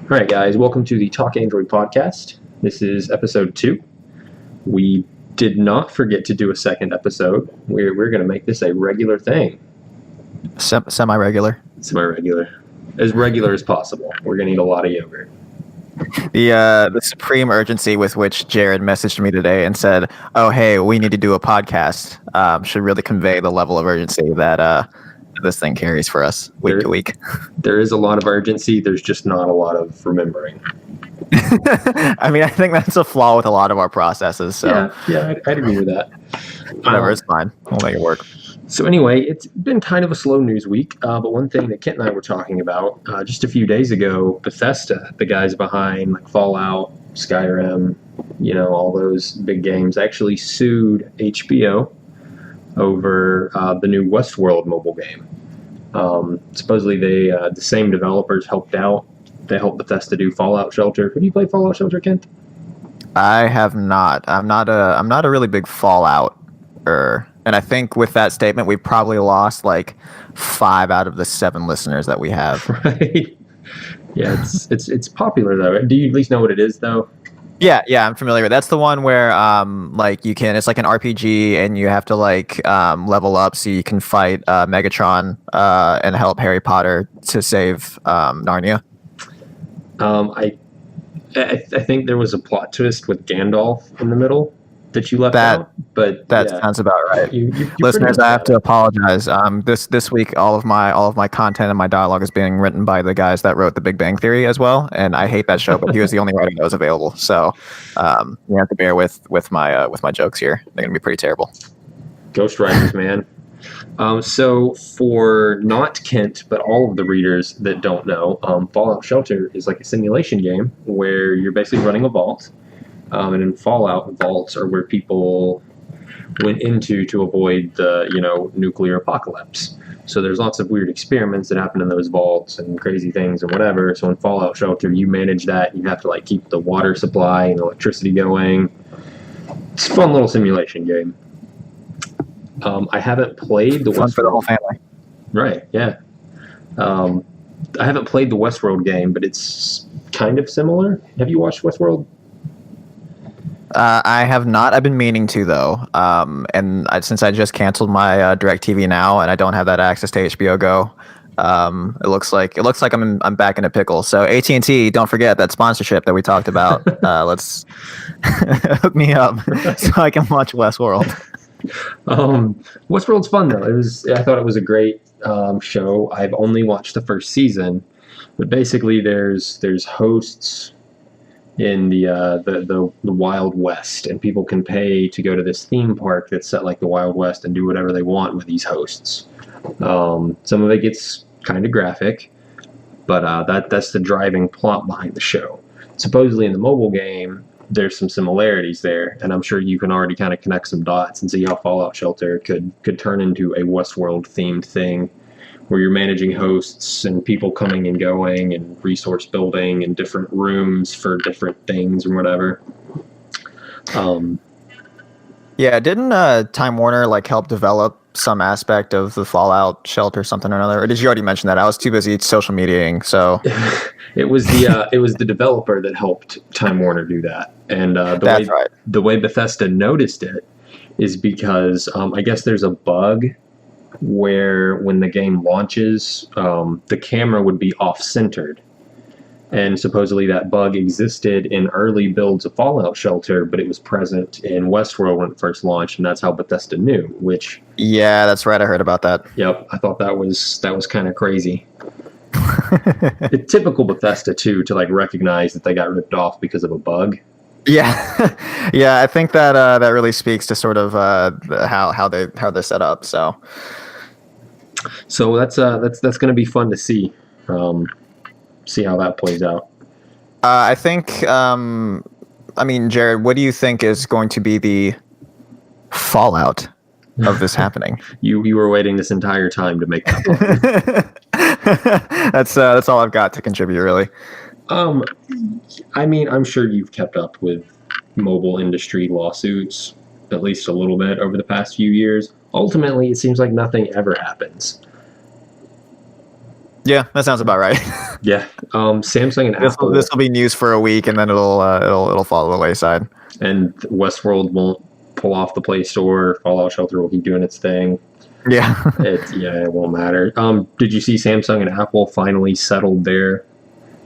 All right, guys, welcome to the Talk Android podcast. This is episode 2. We did not forget to do a second episode. We're going to make this a regular thing. Semi-regular. Semi-regular. As regular as possible. We're going to eat a lot of yogurt. The supreme urgency with which Jared messaged me today and said, "Oh, hey, we need to do a podcast," should really convey the level of urgency that this thing carries for us week to week. There is a lot of urgency. There's just not a lot of remembering. I mean, I think that's a flaw with a lot of our processes. So yeah, I'd agree with that. Whatever, it's fine. We'll make it work. So anyway, it's been kind of a slow news week, but one thing that Kent and I were talking about just a few days ago, Bethesda, the guys behind like Fallout, Skyrim, all those big games, actually sued HBO over the new Westworld mobile game. Supposedly the same developers helped out. They helped Bethesda do Fallout Shelter. Have you played Fallout Shelter, Kent? I have not. I'm not a really big Fallout-er. And I think with that statement, we probably lost like 5 out of the 7 listeners that we have. Right. Yeah, it's popular though. Do you at least know what it is though? Yeah, I'm familiar with it. That's the one where it's like an RPG and you have to level up so you can fight Megatron and help Harry Potter to save Narnia. I think there was a plot twist with Gandalf in the middle that you left out, but that sounds about right. Listeners, I have to apologize. This week, all of my content and my dialogue is being written by the guys that wrote The Big Bang Theory as well, and I hate that show, but he was the only writer that was available. So you have to bear with my jokes here. They're gonna be pretty terrible. Ghostwriters, man. So for not Kent, but all of the readers that don't know, Fallout Shelter is like a simulation game where you're basically running a vault. And in Fallout, vaults are where people went into to avoid the, nuclear apocalypse. So there's lots of weird experiments that happen in those vaults and crazy things and whatever. So in Fallout Shelter, you manage that. You have to keep the water supply and electricity going. It's a fun little simulation game. I haven't played the Fun for the whole family. Right, yeah. I haven't played the Westworld game, but it's kind of similar. Have you watched Westworld? I have not. I've been meaning to though, since I just canceled my DirecTV Now and I don't have that access to HBO Go, it looks like I'm back in a pickle. So AT&T, don't forget that sponsorship that we talked about. Let's hook me up so I can watch Westworld. Westworld's fun though. I thought it was a great show. I've only watched the first season, but basically there's hosts in the Wild West, and people can pay to go to this theme park that's set like the Wild West and do whatever they want with these hosts. Some of it gets kind of graphic, but that's the driving plot behind the show. Supposedly in the mobile game, there's some similarities there, and I'm sure you can already kind of connect some dots and see how Fallout Shelter could turn into a Westworld themed thing, where you're managing hosts and people coming and going and resource building and different rooms for different things or whatever. Didn't Time Warner help develop some aspect of the Fallout Shelter, something or another? Or did you already mention that? I was too busy social mediating, so it was the developer that helped Time Warner do that. And the way Bethesda noticed it is because I guess there's a bug where when the game launches, the camera would be off-centered. And supposedly that bug existed in early builds of Fallout Shelter, but it was present in Westworld when it first launched, and that's how Bethesda knew, which... Yeah, that's right. I heard about that. Yep, I thought that was kind of crazy. It's typical Bethesda, too, to recognize that they got ripped off because of a bug. Yeah, yeah, I think that really speaks to sort of how they're set up. So that's going to be fun to see. See how that plays out. I think. Jared, what do you think is going to be the fallout of this happening? You were waiting this entire time to make that point. That's all I've got to contribute, really. I'm sure you've kept up with mobile industry lawsuits at least a little bit over the past few years. Ultimately, it seems like nothing ever happens. Yeah, that sounds about right. Yeah. Samsung and This Apple, will be news for a week, and then it'll fall to the wayside. and Westworld won't pull off the Play Store. Fallout Shelter will keep doing its thing. Yeah. It won't matter. Did you see Samsung and Apple finally settled their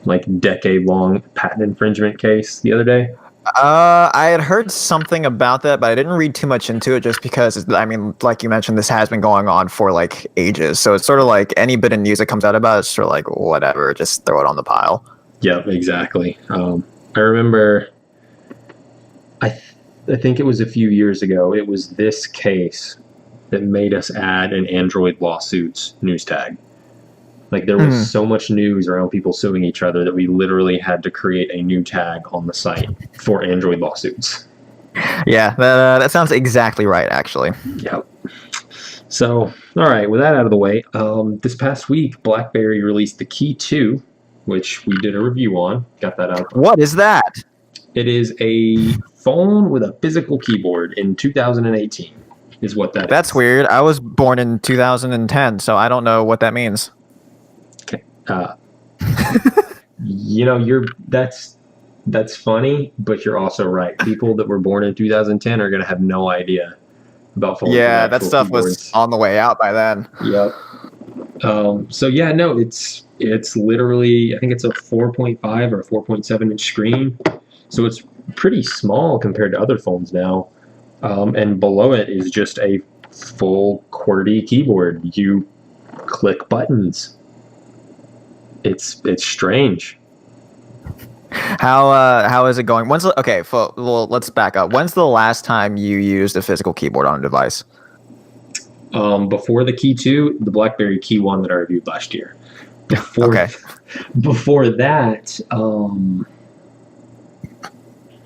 like decade-long patent infringement case the other day? I had heard something about that, but I didn't read too much into it just because, I mean, like you mentioned, this has been going on for like ages. So it's sort of like any bit of news that comes out about it, it's sort of like, whatever, just throw it on the pile. Yep, exactly. I remember, I think it was a few years ago, it was this case that made us add an Android lawsuits news tag. Like there was so much news around people suing each other that we literally had to create a new tag on the site for Android lawsuits. Yeah, that sounds exactly right, actually. Yep. So, all right, with that out of the way, this past week, BlackBerry released the Key 2, which we did a review on. Got that out. What is that? It is a phone with a physical keyboard in 2018, is what that is. That's weird. I was born in 2010, so I don't know what that means. That's funny, but you're also right. People that were born in 2010 are going to have no idea about phones. Yeah, that stuff was on the way out by then. Yep. So yeah, no, it's literally, I think it's a 4.5 or a 4.7 inch screen, so it's pretty small compared to other phones now. And below it is just a full QWERTY keyboard. You click buttons. It's strange. How is it going? Well, let's back up. When's the last time you used a physical keyboard on a device? Before the Key 2, the BlackBerry Key 1 that I reviewed last year. Okay. Before that,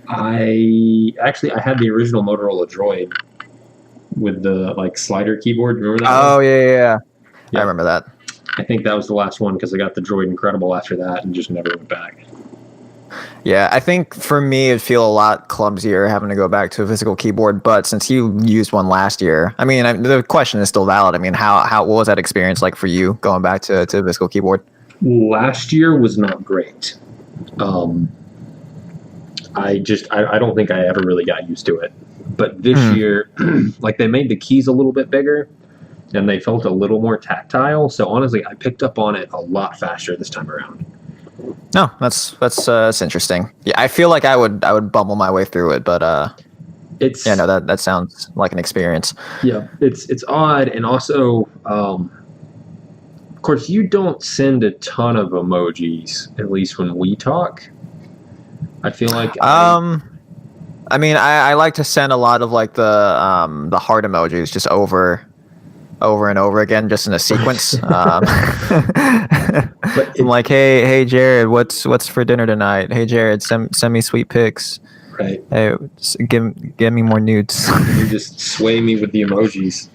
I had the original Motorola Droid with the like slider keyboard. Remember that? Oh yeah. I remember that. I think that was the last one because I got the Droid Incredible after that and just never went back. Yeah, I think for me it'd feel a lot clumsier having to go back to a physical keyboard. But since you used one last year, I mean, the question is still valid. I mean, what was that experience like for you going back to a physical keyboard? Last year was not great. I don't think I ever really got used to it. But this year, like they made the keys a little bit bigger and they felt a little more tactile. So honestly, I picked up on it a lot faster this time around. No, that's interesting. Yeah, I feel like I would bumble my way through it, but that sounds like an experience. Yeah, it's odd, and also, of course, you don't send a ton of emojis, at least when we talk. I feel like I mean, I like to send a lot of like the heart emojis just over and over again, just in a sequence. I'm like, hey Jared, what's for dinner tonight? Hey Jared, send me sweet pics. Right. Hey, give me more nudes. You just sway me with the emojis,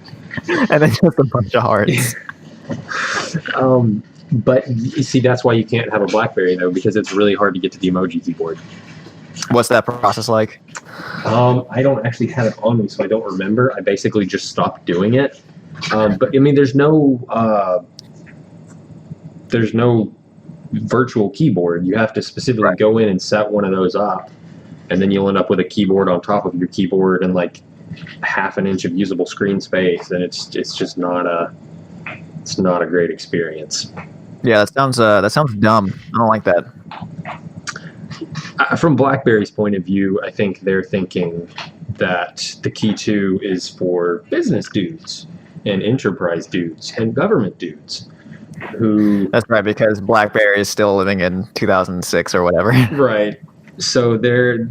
and then just a bunch of hearts. But you see, that's why you can't have a BlackBerry though, because it's really hard to get to the emoji keyboard. What's that process like? I don't actually have it on me, so I don't remember. I basically just stopped doing it. But I mean, there's no virtual keyboard. You have to specifically go in and set one of those up, and then you'll end up with a keyboard on top of your keyboard and like half an inch of usable screen space, and it's just not a great experience. Yeah, that sounds dumb. I don't like that. From BlackBerry's point of view, I think they're thinking that the Key 2 is for business dudes and enterprise dudes and government dudes who... That's right, because BlackBerry is still living in 2006 or whatever. Right. So they're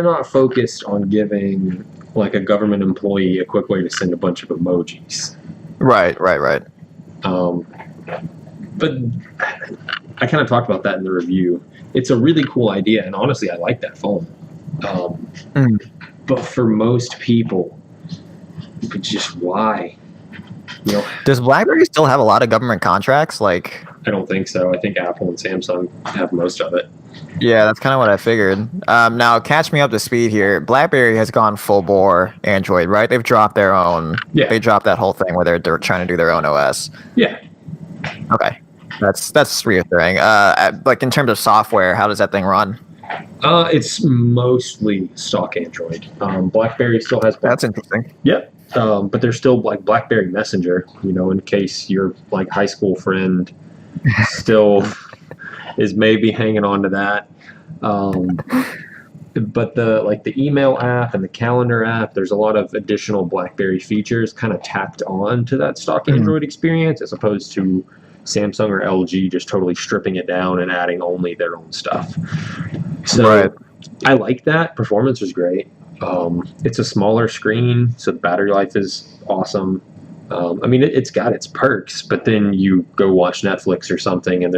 not focused on giving like a government employee a quick way to send a bunch of emojis. Right. But I kind of talked about that in the review. It's a really cool idea, and honestly, I like that phone. But for most people, just why? You know, does BlackBerry still have a lot of government contracts? Like, I don't think so. I think Apple and Samsung have most of it. Yeah, that's kind of what I figured. Now, catch me up to speed here. BlackBerry has gone full bore Android, right? They've dropped their own. Yeah. They dropped that whole thing where they're trying to do their own OS. Yeah. Okay. That's reassuring. Like in terms of software, how does that thing run? It's mostly stock Android. BlackBerry still has That's interesting. Yep. But there's still like BlackBerry Messenger, in case your like high school friend still is maybe hanging on to that. Um, but the email app and the calendar app, there's a lot of additional BlackBerry features kind of tacked on to that stock Android experience, as opposed to Samsung or LG just totally stripping it down and adding only their own stuff. So Right. I like that. Performance is great. It's a smaller screen, so the battery life is awesome. I mean, it's got its perks, but then you go watch Netflix or something, and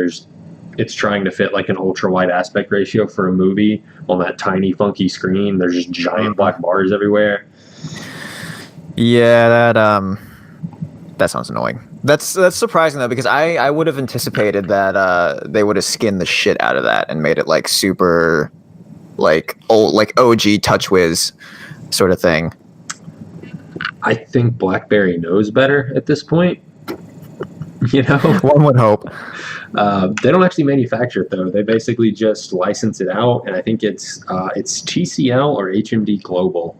it's trying to fit like an ultra wide aspect ratio for a movie on that tiny funky screen. There's just giant black bars everywhere. Yeah, that sounds annoying. That's surprising though, because I would have anticipated that they would have skinned the shit out of that and made it like super like old like OG TouchWiz sort of thing. I think BlackBerry knows better at this point. One would hope. They don't actually manufacture it though. They basically just license it out, and I think it's TCL or HMD Global.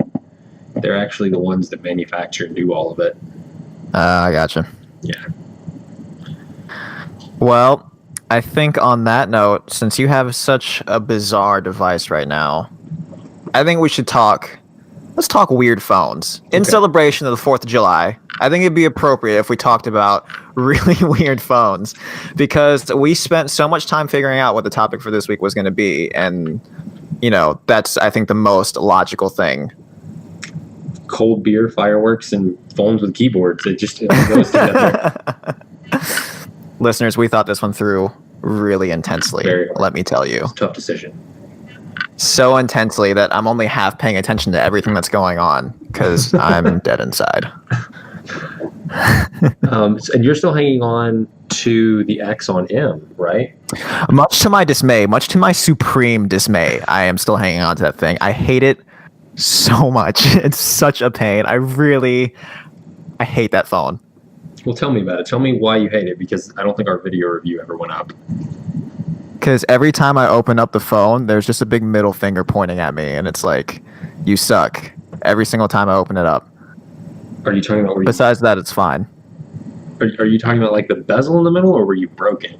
They're actually the ones that manufacture and do all of it. I gotcha. Yeah. Well, I think on that note, since you have such a bizarre device right now, I think we should talk. Let's talk weird phones. In celebration of the 4th of July, I think it'd be appropriate if we talked about really weird phones, because we spent so much time figuring out what the topic for this week was going to be. And, that's, I think, the most logical thing. Cold beer, fireworks, and phones with keyboards. It goes together. Listeners, we thought this one through really intensely. Let me tell you. It's a tough decision. So intensely that I'm only half paying attention to everything that's going on because I'm dead inside. And you're still hanging on to the X on M, right? Much to my dismay, much to my supreme dismay, I am still hanging on to that thing. I hate it so much. It's such a pain. I hate that phone. Well, tell me about it. Tell me why you hate it, because I don't think our video review ever went up. Because every time I open up the phone, there's just a big middle finger pointing at me, and it's like, you suck. Every single time I open it up. Are you talking about? Besides that, it's fine. Are you talking about like the bezel in the middle, or were you broken?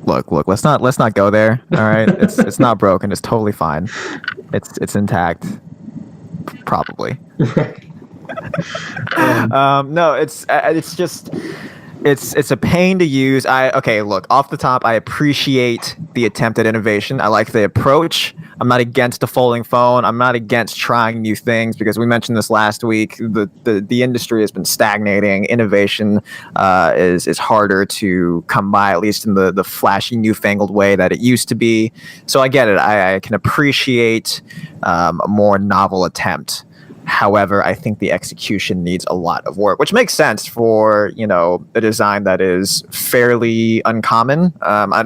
Look. Let's not go there. All right, it's not broken. It's totally fine. It's intact. Probably. No, it's just. It's a pain to use. Look, off the top, I appreciate the attempt at innovation. I like the approach. I'm not against the folding phone. I'm not against trying new things, because we mentioned this last week. The industry has been stagnating. Innovation is harder to come by, at least in the flashy, newfangled way that it used to be. So I get it. I can appreciate a more novel attempt. However, I think the execution needs a lot of work, which makes sense for, a design that is fairly uncommon.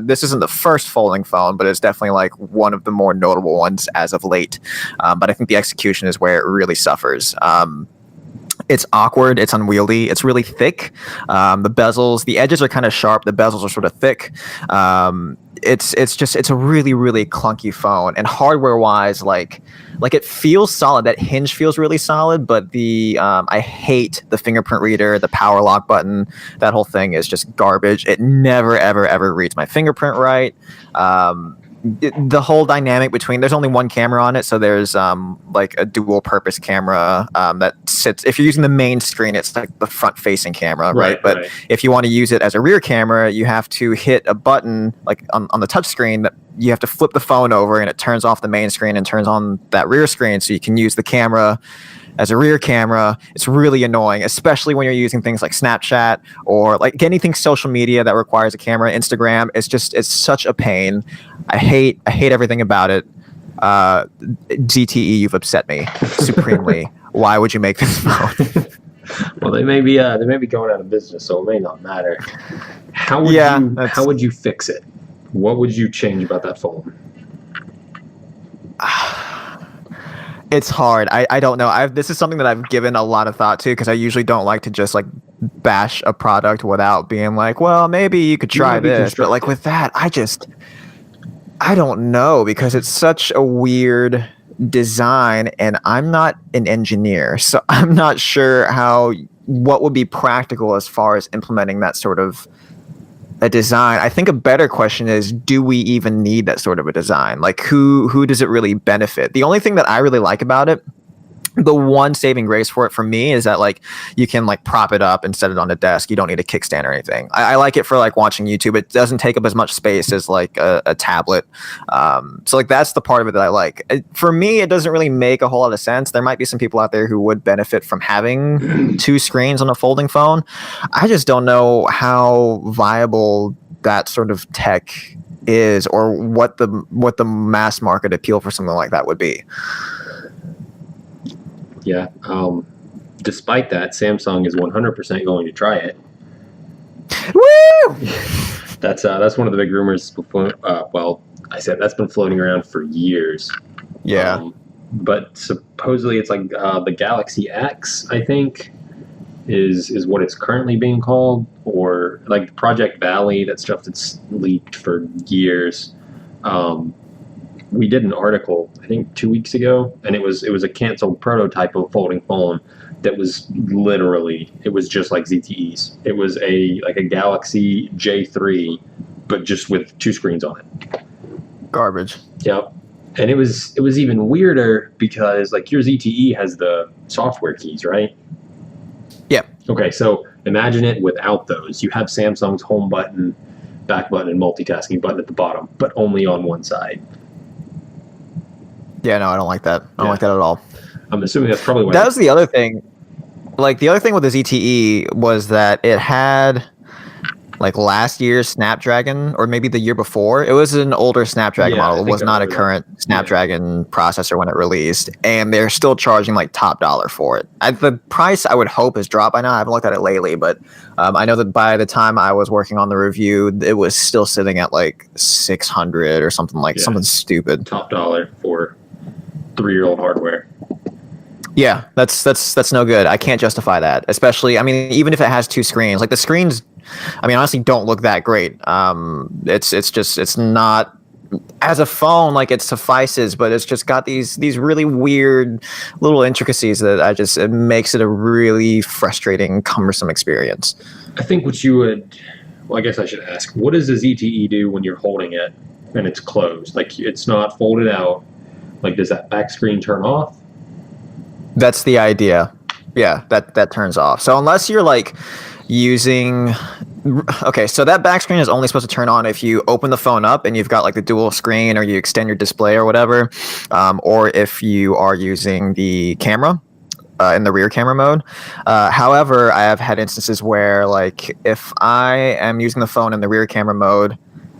This isn't the first folding phone, but it's definitely like one of the more notable ones as of late. But I think the execution is where it really suffers. It's awkward. It's unwieldy. It's really thick. The edges are kind of sharp. The bezels are sort of thick. It's a really, really clunky phone, and hardware wise, like it feels solid. That hinge feels really solid, but I hate the fingerprint reader, the power lock button. That whole thing is just garbage. It never, ever, ever reads my fingerprint right. The whole dynamic between, there's only one camera on it, so there's like a dual purpose camera that sits, if you're using the main screen, it's like the front facing camera, right? But if you want to use it as a rear camera, you have to hit a button like on the touch screen that you have to flip the phone over, and it turns off the main screen and turns on that rear screen, so you can use the camera as a rear camera. It's really annoying, especially when you're using things like Snapchat or like anything social media that requires a camera. Instagram, it's such a pain. I hate everything about it. ZTE, you've upset me supremely. Why would you make this phone? Well, they may be going out of business, so it may not matter. How would you fix it? What would you change about that phone? It's hard. I don't know. This is something that I've given a lot of thought to, because I usually don't like to just like bash a product without being like, well, maybe you could You wanna try be this. But like constructive. with that, I don't know, because it's such a weird design and I'm not an engineer. So I'm not sure what would be practical as far as implementing that sort of a design. I think a better question is, do we even need that sort of a design? Like who does it really benefit? The only thing that I really like about it, the one saving grace for it for me, is that like you can like prop it up and set it on the desk. You don't need a kickstand or anything. I like it for like watching YouTube. It doesn't take up as much space as like a tablet. So like that's the part of it that I like. For me, it doesn't really make a whole lot of sense. There might be some people out there who would benefit from having two screens on a folding phone. I just don't know how viable that sort of tech is, or what the mass market appeal for something like that would be. Yeah. Despite that, Samsung is 100% going to try it. Woo! That's one of the big rumors. Well, I said that's been floating around for years. Yeah. But supposedly it's like the Galaxy X, I think, is what it's currently being called, or like Project Valley, that stuff that's leaked for years. We did an article, I think 2 weeks ago, and it was a canceled prototype of a folding phone that was it was just like ZTE's. It was a Galaxy J3, but just with two screens on it. Garbage. Yep. And it was even weirder because like your ZTE has the software keys, right? Yeah. Okay, so imagine it without those. You have Samsung's home button, back button, and multitasking button at the bottom, but only on one side. Yeah, no, I don't like that. I don't like that at all. I'm assuming that's probably why. That was the other thing. Like the other thing with the ZTE was that it had like last year's Snapdragon, or maybe the year before. It was an older Snapdragon model. It was not a current Snapdragon processor when it released, and they're still charging like top dollar for it. The price, I would hope, has dropped by now. I haven't looked at it lately, but I know that by the time I was working on the review, it was still sitting at like 600 or something, like something stupid. Top dollar for 3-year-old hardware. Yeah, that's no good. I can't justify that. Especially, I mean, even if it has two screens, like the screens, I mean, honestly, don't look that great. It's not, as a phone, like it suffices, but it's just got these really weird little intricacies that it makes it a really frustrating, cumbersome experience. I think what you would, well, I guess I should ask, what does the ZTE do when you're holding it and it's closed? Like it's not folded out. Like does that back screen turn off? That's the idea. Yeah, that turns off. So unless you're like using, okay, so that back screen is only supposed to turn on if you open the phone up and you've got like the dual screen, or you extend your display or whatever, or if you are using the camera in the rear camera mode. However, I have had instances where like if I am using the phone in the rear camera mode,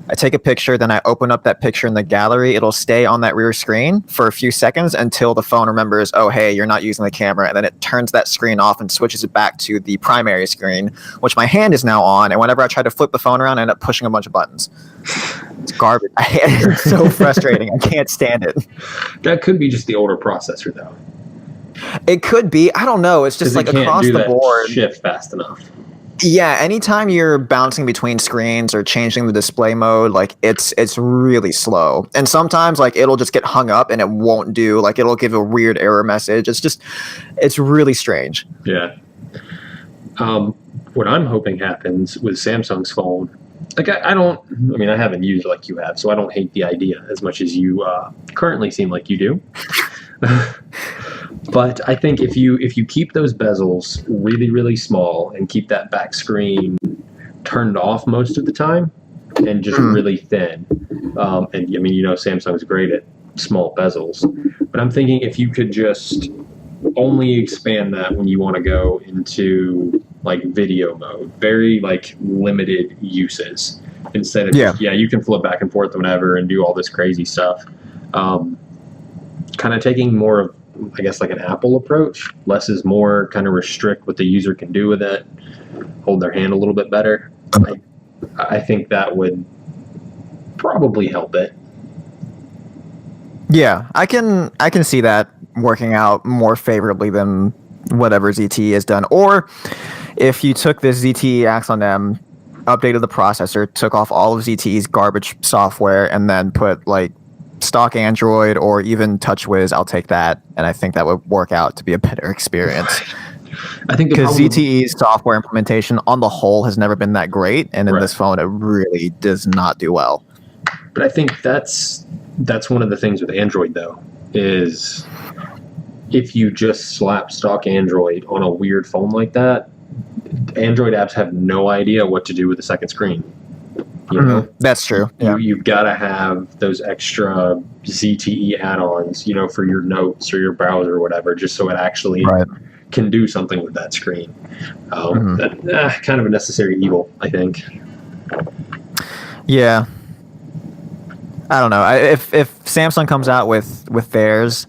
I take a picture, then I open up that picture in the gallery. It'll stay on that rear screen for a few seconds until the phone remembers, oh, hey, you're not using the camera. And then it turns that screen off and switches it back to the primary screen, which my hand is now on. And whenever I try to flip the phone around, I end up pushing a bunch of buttons. It's garbage. It's so frustrating. I can't stand it. That could be just the older processor, though. It could be. I don't know. It's just like across the board. Shift fast enough. Yeah, anytime you're bouncing between screens or changing the display mode, like it's really slow. And sometimes like it'll just get hung up and it won't do, like it'll give a weird error message. It's really strange. Yeah. What I'm hoping happens with Samsung's phone, like I haven't used it like you have, so I don't hate the idea as much as you currently seem like you do. But I think if you keep those bezels really, really small and keep that back screen turned off most of the time and just really thin, and I mean, Samsung's great at small bezels, but I'm thinking if you could just only expand that when you want to go into like video mode, very like limited uses, instead of you can flip back and forth whenever and do all this crazy stuff. Kind of taking more of, I guess, like an Apple approach. Less is more, kind of restrict what the user can do with it, hold their hand a little bit better. I think that would probably help it. Yeah, I can see that working out more favorably than whatever ZTE has done. Or if you took this ZTE Axon M, updated the processor, took off all of ZTE's garbage software, and then put like stock Android or even TouchWiz, I'll take that, and I think that would work out to be a better experience. I think because ZTE's software implementation on the whole has never been that great, and in this phone, it really does not do well. But I think that's one of the things with Android, though, is if you just slap stock Android on a weird phone like that, Android apps have no idea what to do with the second screen. You know? That's true. Yeah. You've got to have those extra ZTE add-ons, for your notes or your browser or whatever, just so it actually can do something with that screen. Kind of a necessary evil, I think. Yeah. I don't know. If Samsung comes out with theirs,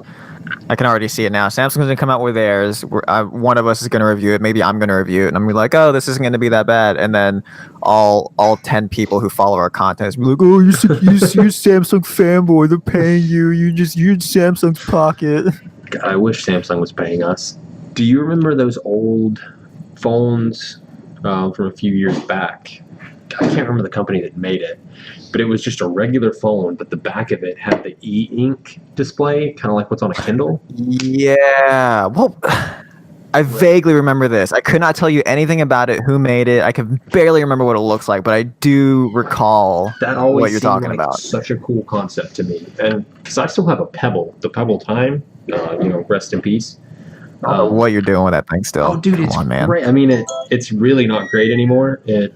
I can already see it now. Samsung's going to come out with theirs. One of us is going to review it. Maybe I'm going to review it, and I'm going to be like, "Oh, this isn't going to be that bad." And then all 10 people who follow our content will be like, "Oh, you're Samsung fanboy. They're paying you. You're in Samsung's pocket." God, I wish Samsung was paying us. Do you remember those old phones from a few years back? I can't remember the company that made it, but it was just a regular phone, but the back of it had the e-ink display, kind of like what's on a Kindle. Yeah. Well, I vaguely remember this. I could not tell you anything about it, who made it. I can barely remember what it looks like, but I do recall what you're talking about. Such a cool concept to me. And because I still have a Pebble, the Pebble Time, rest in peace. What you're doing with that thing still. Oh, dude, it's great. I mean, it's really not great anymore. It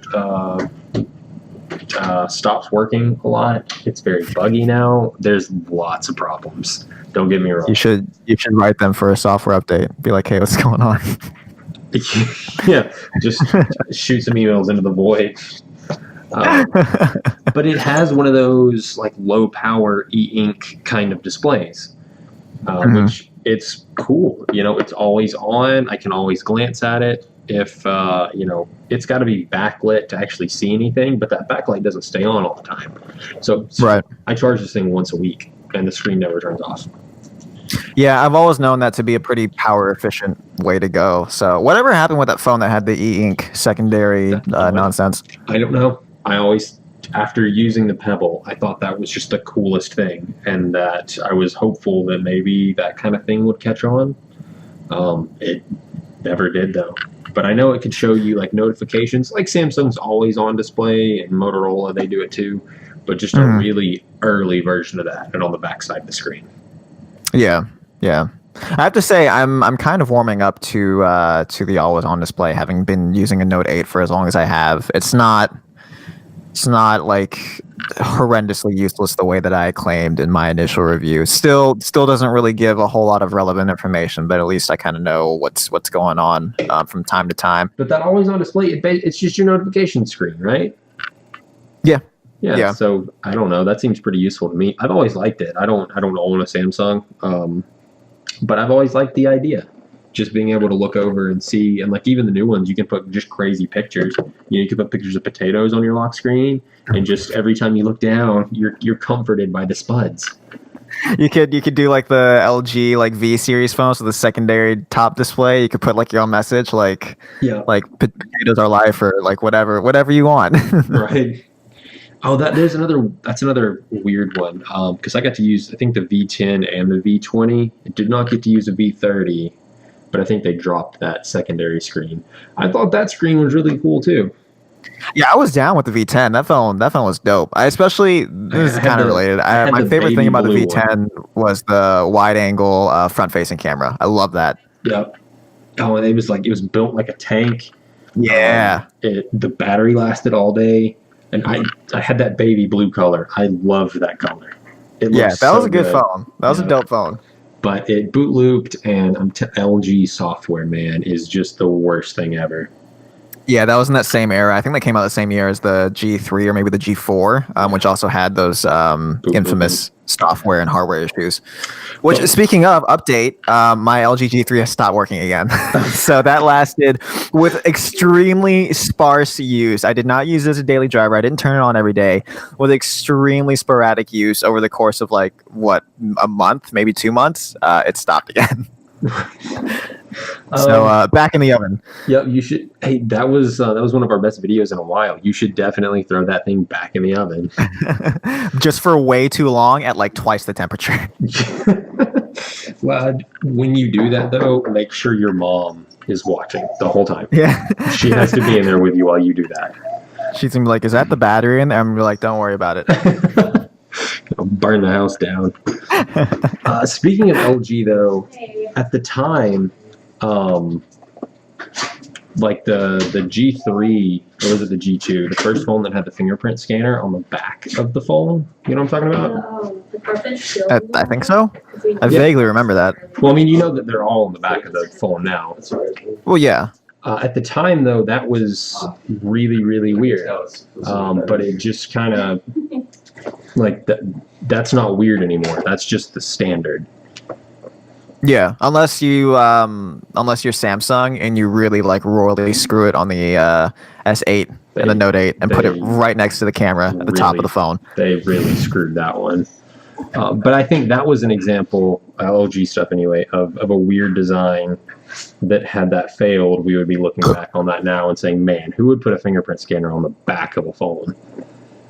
stops working a lot. It's very buggy now. There's lots of problems. Don't get me wrong. You should write them for a software update. Be like, hey, what's going on? Yeah, just shoot some emails into the void. But it has one of those like low power e-ink kind of displays, which it's cool. It's always on. I can always glance at it. If it's got to be backlit to actually see anything, but that backlight doesn't stay on all the time. So I charge this thing once a week, and the screen never turns off. Yeah, I've always known that to be a pretty power efficient way to go. So whatever happened with that phone that had the e-ink secondary nonsense? I don't know. I always, after using the Pebble, I thought that was just the coolest thing, and that I was hopeful that maybe that kind of thing would catch on. It never did, though. But I know it could show you like notifications, like Samsung's always on display, and Motorola, they do it too, but just a really early version of that, and on the backside of the screen. Yeah. I have to say, I'm kind of warming up to the always on display, having been using a Note 8 for as long as I have. It's not like horrendously useless the way that I claimed in my initial review. Still doesn't really give a whole lot of relevant information, but at least I kind of know what's going on from time to time. But that always on display, it's just your notification screen, right? Yeah. So I don't know. That seems pretty useful to me. I've always liked it. I don't own a Samsung, but I've always liked the idea. Just being able to look over and see, and like even the new ones, you can put just crazy pictures. You can put pictures of potatoes on your lock screen, and just every time you look down, you're comforted by the spuds. You could do like the LG like V series phones with the secondary top display. You could put like your own message, like potatoes are life, or like whatever you want. Right. Oh, that's another weird one. Because I got to use, I think, the V10 and the V20. I did not get to use a V30. But I think they dropped that secondary screen. I thought that screen was really cool too. Yeah, I was down with the V10. That phone was dope. This is kind of related. My favorite thing about the V10 was the wide angle front facing camera. I love that. Yep. Oh, and it was built like a tank. Yeah. The battery lasted all day, and I had that baby blue color. I loved that color. That was a good phone. That was a dope phone. But it boot looped, and LG software, man, is just the worst thing ever. Yeah, that was in that same era. I think that came out the same year as the G3 or maybe the G4, which also had those infamous software and hardware issues. Which, speaking of update, my LG G3 has stopped working again. So that lasted with extremely sparse use. I did not use it as a daily driver. I didn't turn it on every day. With extremely sporadic use over the course of a month, maybe 2 months, it stopped again. So back in the oven. Yep, you should. Hey, that was one of our best videos in a while. You should definitely throw that thing back in the oven. Just for way too long at like twice the temperature. Well, when you do that though, make sure your mom is watching the whole time. Yeah. She has to be in there with you while you do that. She's gonna be like, "Is that the battery in there?" I'm gonna be like, "Don't worry about it." Burn the house down. Speaking of LG though, at the time, like the G3, or was it the G2, the first phone that had the fingerprint scanner on the back of the phone? You know what I'm talking about? I think so. I vaguely remember that. Well, I mean, you know that they're all on the back of the phone now. Well, yeah. At the time, though, that was really, really weird. But it just kind of, like, that's not weird anymore. That's just the standard. Yeah, unless you're Samsung and you really like royally screw it on the S8 and the Note 8 and put it right next to the camera at the top of the phone. They really screwed that one. But I think that was an example, LG stuff anyway, of a weird design that had that failed. We would be looking back on that now and saying, man, who would put a fingerprint scanner on the back of a phone?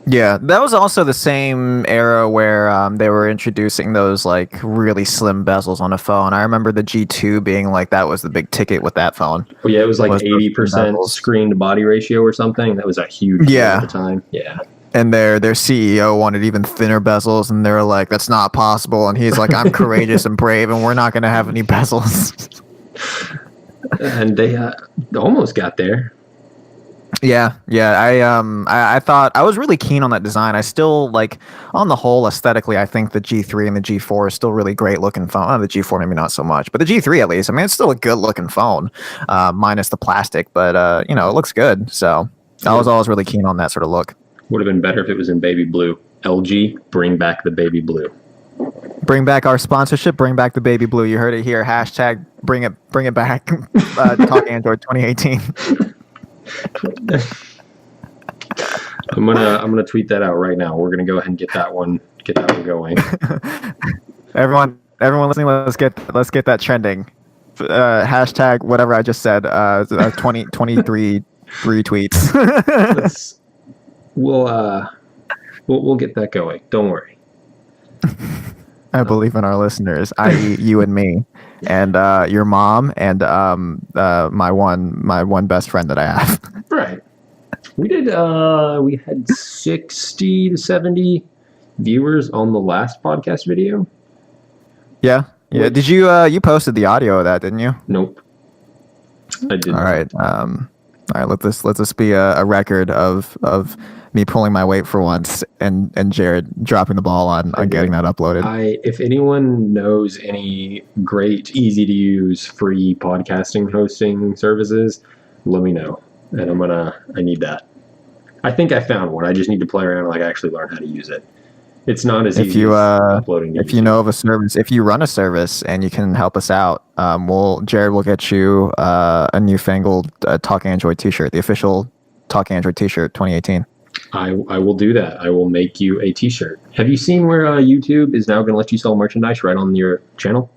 Yeah, that was also the same era where they were introducing those like really slim bezels on a phone. I remember the G2 being like that was the big ticket with that phone. Well, yeah, it was like 80% screen to body ratio or something. That was a huge deal at the time. Yeah. And their CEO wanted even thinner bezels, and they were like, "That's not possible." And he's like, "I'm courageous and brave, and we're not going to have any bezels." And they almost got there. Yeah. I thought I was really keen on that design. I still like, on the whole, aesthetically, I think the G3 and the G4 are still really great looking phone. The G4 maybe not so much, but the G3 at least. I mean, it's still a good looking phone, minus the plastic, but it looks good. So I was always really keen on that sort of look. Would have been better if it was in baby blue. LG, bring back the baby blue. Bring back our sponsorship. Bring back the baby blue. You heard it here. Hashtag bring it back. Talk Android 2018. I'm gonna tweet that out right now. We're gonna go ahead and get that one going. Everyone listening, let's get that trending. Hashtag whatever I just said. 23 retweets. We'll get that going. Don't worry. I believe in our listeners, i.e., you and me, and your mom, and my one best friend that I have. Right. We did. We had 60 to 70 viewers on the last podcast video. Yeah. Did you posted the audio of that, didn't you? Nope. I didn't. All right. Let this be a record of me pulling my weight for once, and Jared dropping the ball on getting that uploaded. If anyone knows any great, easy to use, free podcasting hosting services, let me know. And I need that. I think I found one. I just need to play around and like actually learn how to use it. It's not as easy as uploading. If you know of a service, if you run a service and you can help us out, Jared will get you a newfangled Talk Android t-shirt, the official Talk Android t-shirt 2018. I will do that. I will make you a t-shirt. Have you seen where YouTube is now going to let you sell merchandise right on your channel?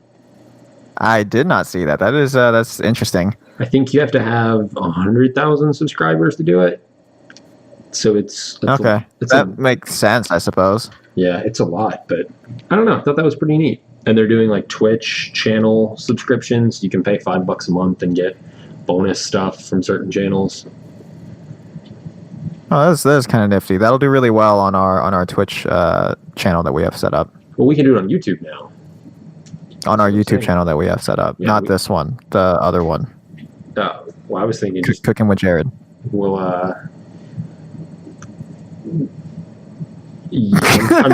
I did not see that. That's interesting. I think you have to have 100,000 subscribers to do it. So it's okay. That makes sense, I suppose. Yeah, it's a lot, but I don't know. I thought that was pretty neat. And they're doing like Twitch channel subscriptions. You can pay $5 a month and get bonus stuff from certain channels. Oh, that's kind of nifty. That'll do really well on our Twitch channel that we have set up. Well, we can do it on YouTube now. On our YouTube channel that we have set up. Yeah, not this one, the other one. Oh, well, I was thinking just Cooking with Jared. We'll I'm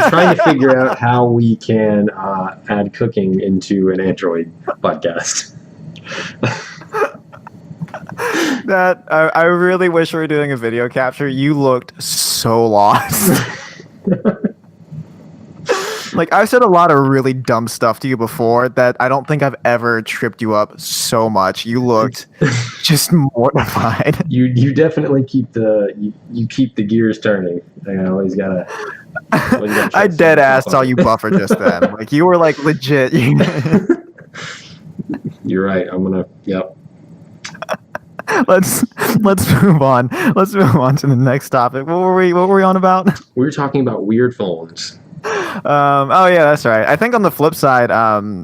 trying to figure out how we can add cooking into an Android podcast. That I really wish we were doing a video capture. You looked so lost. Like, I've said a lot of really dumb stuff to you before that I don't think I've ever tripped you up so much. You looked just mortified. You definitely keep the gears turning. I always gotta. I dead ass saw you buffer just then. Like, you were like legit. You're right. I'm gonna. Yep. let's let's move on. Let's move on to the next topic. What were we on about? We were talking about weird phones. Oh yeah, that's right. I think on the flip side,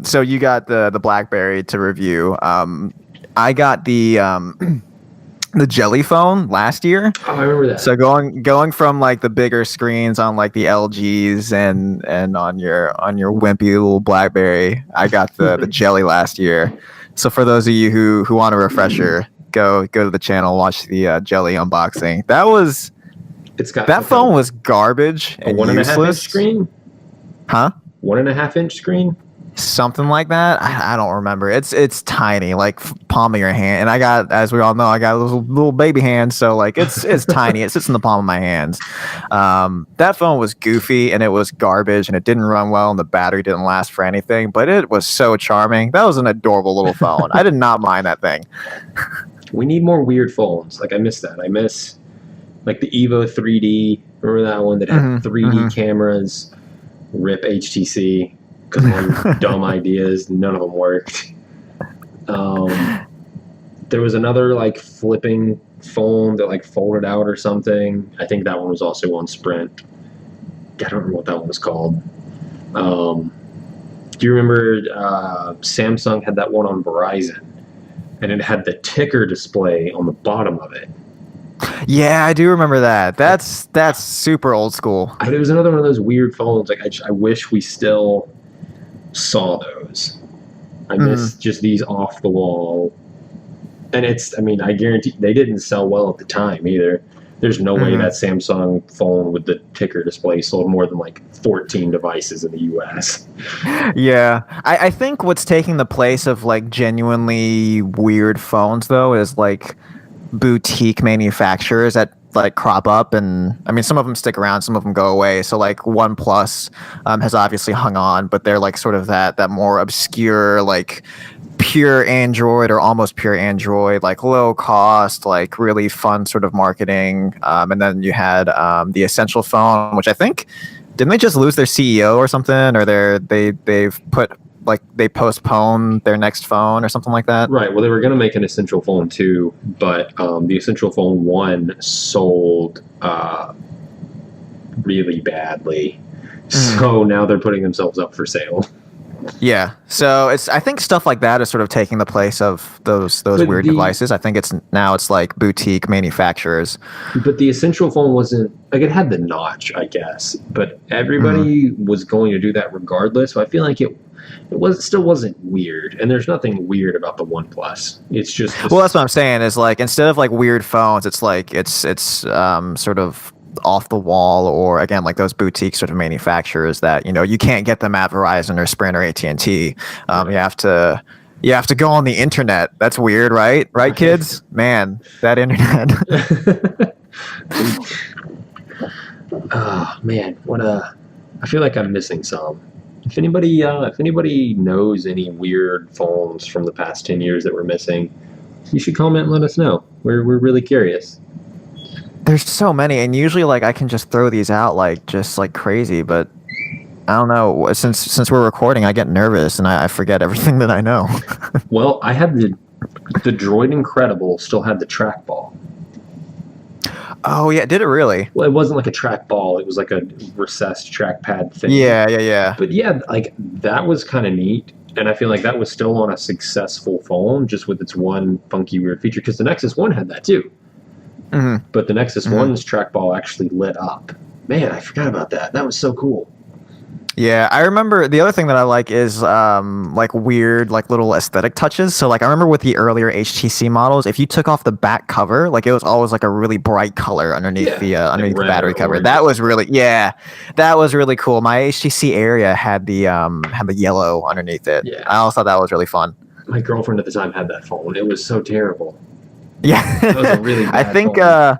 so you got the BlackBerry to review. I got the Jelly phone last year. Oh, I remember that. So going from like the bigger screens on like the LGs and on your wimpy little BlackBerry, I got the Jelly last year. So for those of you who want a refresher, go to the channel, watch the Jelly unboxing. It's got That like phone was garbage a and 1.5 inch useless. screen. Huh? 1.5 inch screen. Something like that. I don't remember. It's tiny, like palm of your hand. And I got, as we all know, I got little baby hands, so like it's tiny. It sits in the palm of my hands. That phone was goofy and it was garbage and it didn't run well and the battery didn't last for anything. But it was so charming. That was an adorable little phone. I did not mind that thing. We need more weird phones. Like I miss that. I miss like the Evo 3D. Remember that one that had 3D cameras? Rip HTC. Because of my dumb ideas, none of them worked. There was another like flipping phone that like folded out or something. I think that one was also on Sprint. I don't remember what that one was called. Do you remember Samsung had that one on Verizon, and it had the ticker display on the bottom of it? Yeah, I do remember that. That's super old school. It was another one of those weird phones. Like I wish we still saw those. I miss just these off the wall. And I mean, I guarantee they didn't sell well at the time either. There's no way that Samsung phone with the ticker display sold more than like 14 devices in the US. Yeah. I think what's taking the place of like genuinely weird phones though is like boutique manufacturers that like crop up, and I mean some of them stick around, some of them go away. So like OnePlus has obviously hung on, but they're like sort of that more obscure, like pure Android or almost pure Android, like low cost, like really fun sort of marketing. And then you had the Essential phone, which I think didn't they just lose their CEO or something, or they've put like they postponed their next phone or something like that. Right. Well, they were going to make an Essential Phone 2, but the Essential Phone 1 sold really badly. So now they're putting themselves up for sale. Yeah. So I think stuff like that is sort of taking the place of those weird devices. I think it's like boutique manufacturers. But the Essential Phone wasn't like, it had the notch, I guess, but everybody was going to do that regardless. So I feel like it still wasn't weird, and there's nothing weird about the OnePlus. It's just well, that's what I'm saying is like instead of like weird phones, it's like it's sort of off the wall, or again like those boutique sort of manufacturers that you can't get them at Verizon or Sprint or AT&T. You have to go on the internet. That's weird, right kids? Man, that internet. Oh man, I feel like I'm missing some. If anybody knows any weird phones from the past 10 years that we're missing, you should comment and let us know. We're really curious. There's so many, and usually like I can just throw these out like just like crazy, but I don't know. Since we're recording, I get nervous and I forget everything that I know. Well, I had the Droid Incredible still had the trackball. Oh yeah, did it really? Well, it wasn't like a trackball. It was like a recessed trackpad thing. Yeah. But yeah, like that was kind of neat. And I feel like that was still on a successful phone, just with its one funky weird feature. Because the Nexus 1 had that too. But the Nexus 1's trackball actually lit up. Man, I forgot about that. That was so cool. Yeah, I remember the other thing that I like is like weird like little aesthetic touches. So like I remember with the earlier HTC models, if you took off the back cover, like it was always like a really bright color underneath the battery cover. That was really cool. My HTC Area had the yellow underneath it. Yeah. I also thought that was really fun. My girlfriend at the time had that phone. It was so terrible. Yeah. That was a really bad I think phone.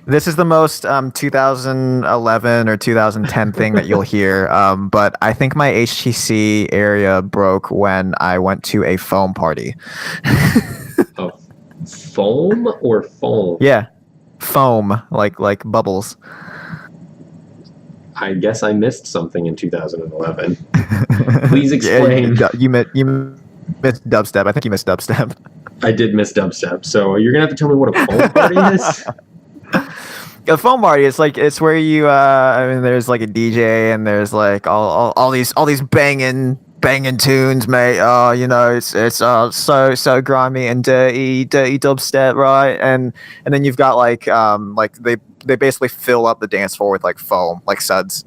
This is the most 2011 or 2010 thing that you'll hear. But I think my HTC Area broke when I went to a foam party. A foam or foam? Yeah, foam, like bubbles. I guess I missed something in 2011. Please explain. Yeah, you Missed dubstep. I think you missed dubstep. I did miss dubstep. So you're gonna have to tell me what a foam party is. A foam party, it's where you I mean there's like a DJ and there's like all these banging tunes, mate. Oh, it's so grimy and dirty dubstep, right? And then you've got like they basically fill up the dance floor with like foam, like suds.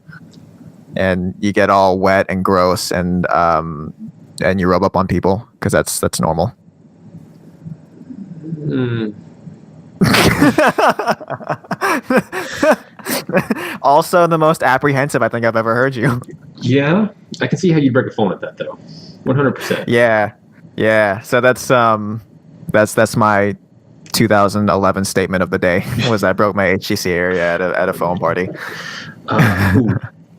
And you get all wet and gross and you rub up on people because that's normal. Mm. Also, the most apprehensive I think I've ever heard you. Yeah, I can see how you'd break a phone at that though. 100%. Yeah. So that's my 2011 statement of the day. Was I broke my HTC area at a phone party.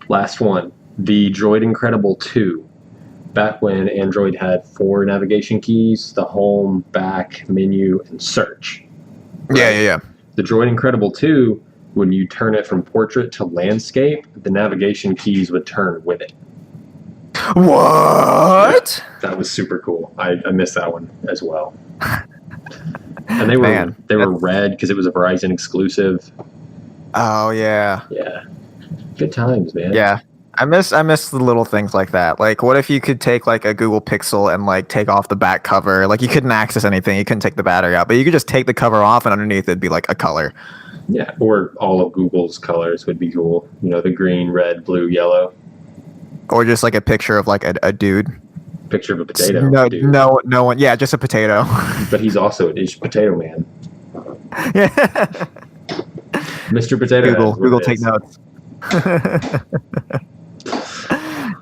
Last one, the Droid Incredible 2. Back when Android had 4 navigation keys: the home, back, menu, and search. Right? Yeah. The Droid Incredible 2, when you turn it from portrait to landscape, the navigation keys would turn with it. What? Yeah, that was super cool. I missed that one as well. And they were red because it was a Verizon exclusive. Oh yeah. Yeah. Good times, man. Yeah. I miss the little things like that. Like, what if you could take like a Google Pixel and like take off the back cover? Like, you couldn't access anything. You couldn't take the battery out, but you could just take the cover off, and underneath it'd be like a color. Yeah, or all of Google's colors would be cool. The green, red, blue, yellow. Or just like a picture of like a dude. Picture of a potato. No one. Yeah, just a potato. But he's also a potato man. Yeah. Mr. Potato. Google take notes.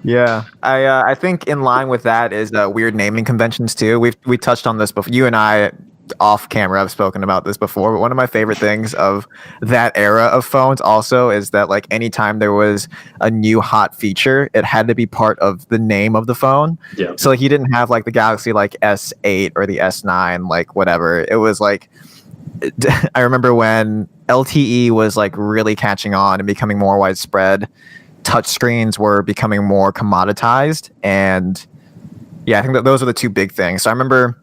Yeah, I think in line with that is weird naming conventions too. We touched on this before. You and I, off camera, have spoken about this before. But one of my favorite things of that era of phones also is that like anytime there was a new hot feature, it had to be part of the name of the phone. Yeah. So like you didn't have like the Galaxy like S8 or the S9, like whatever. It was like I remember when LTE was like really catching on and becoming more widespread. Touchscreens were becoming more commoditized, and yeah, I think that those are the two big things. So I remember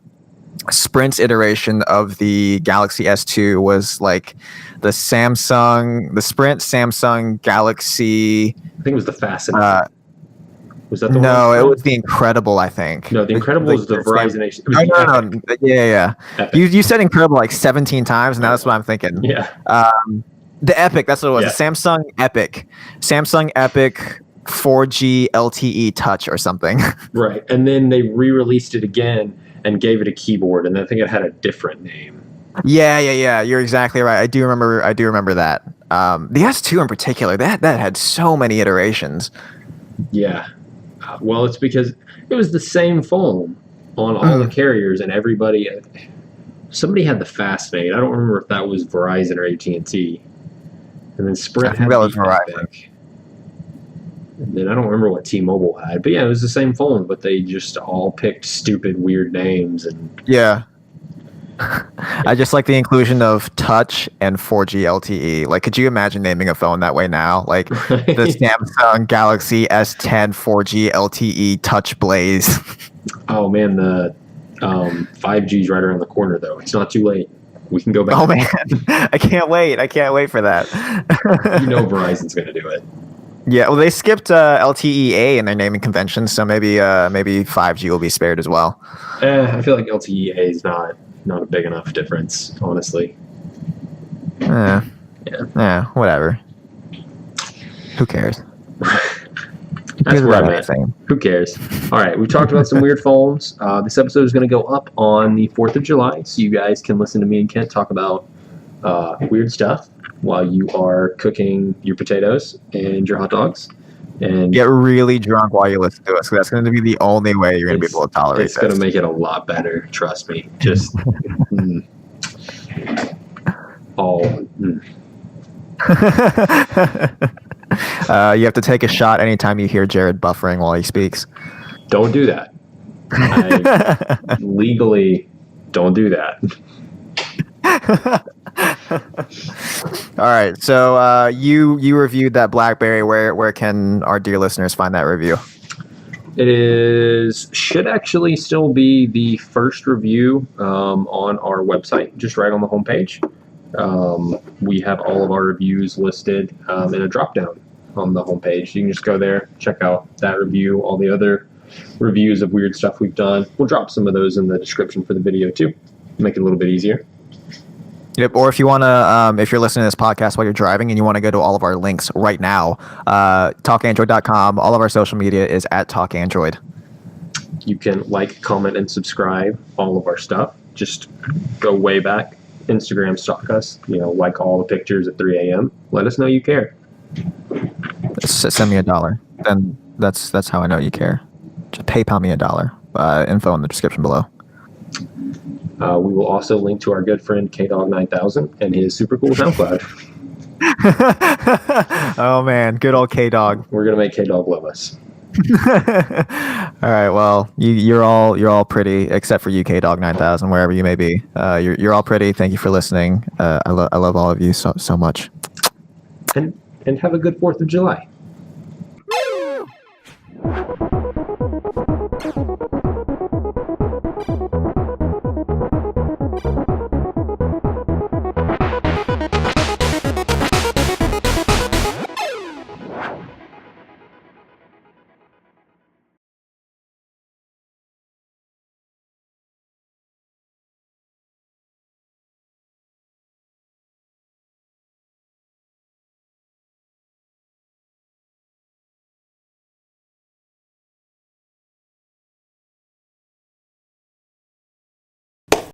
Sprint's iteration of the Galaxy S2 was like the Sprint Samsung Galaxy. I think it was the Fascinator. Was that the one? No, it was the Incredible, I think. No, the Incredible was the Verizon. No. Yeah. You said Incredible like 17 times, and that's what I'm thinking. Yeah. The Epic, that's what it was. Yeah. Samsung Epic 4G LTE Touch or something. Right, and then they re-released it again and gave it a keyboard, and I think it had a different name. Yeah. You're exactly right. I do remember that. The S2 in particular, that had so many iterations. Yeah. Well, it's because it was the same phone on all the carriers, and somebody had the Fascinate. I don't remember if that was Verizon or AT&T. And then Sprint had that was Verizon. And then I don't remember what T-Mobile had. But yeah, it was the same phone, but they just all picked stupid, weird names. And yeah. I just like the inclusion of touch and 4G LTE. Like, could you imagine naming a phone that way now? Like the Samsung Galaxy S10 4G LTE Touch Blaze. Oh man, the 5G's right around the corner though. It's not too late. We can go back. Oh man, I can't wait for that. Verizon's gonna do it. Yeah, well, they skipped LTE-A in their naming convention, so maybe 5G will be spared as well. I feel like LTE-A is not a big enough difference, honestly. Yeah, whatever. Who cares? That's where I'm at. Who cares? All right, we talked about some weird phones. This episode is going to go up on the 4th of July, so you guys can listen to me and Kent talk about weird stuff while you are cooking your potatoes and your hot dogs. And get really drunk while you listen to us. So that's going to be the only way you're going to be able to tolerate It's going to make it a lot better. Trust me. Just you have to take a shot anytime you hear Jared buffering while he speaks. Don't do that. Legally, don't do that. All right. So you reviewed that BlackBerry. Where can our dear listeners find that review? should actually still be the first review on our website, just right on the homepage. We have all of our reviews listed in a drop down on the homepage. You can just go there, check out that review, all the other reviews of weird stuff we've done. We'll drop some of those in the description for the video too, make it a little bit easier. Yep. Or if you want to, if you're listening to this podcast while you're driving and you want to go to all of our links right now, talkandroid.com. All of our social media is at talkandroid. You can like, comment, and subscribe all of our stuff. Just go way back. Instagram, stalk us. Like all the pictures at 3 a.m. Let us know you care. Send me $1. Then that's how I know you care. Just PayPal me $1. Info in the description below. We will also link to our good friend KDog9000 and his super cool SoundCloud. Oh man, good old K-Dog. We're gonna make K-Dog love us. All right, well, you're all pretty, except for you, K-Dog9000, wherever you may be. You're all pretty. Thank you for listening. I love all of you so much. And have a good 4th of July.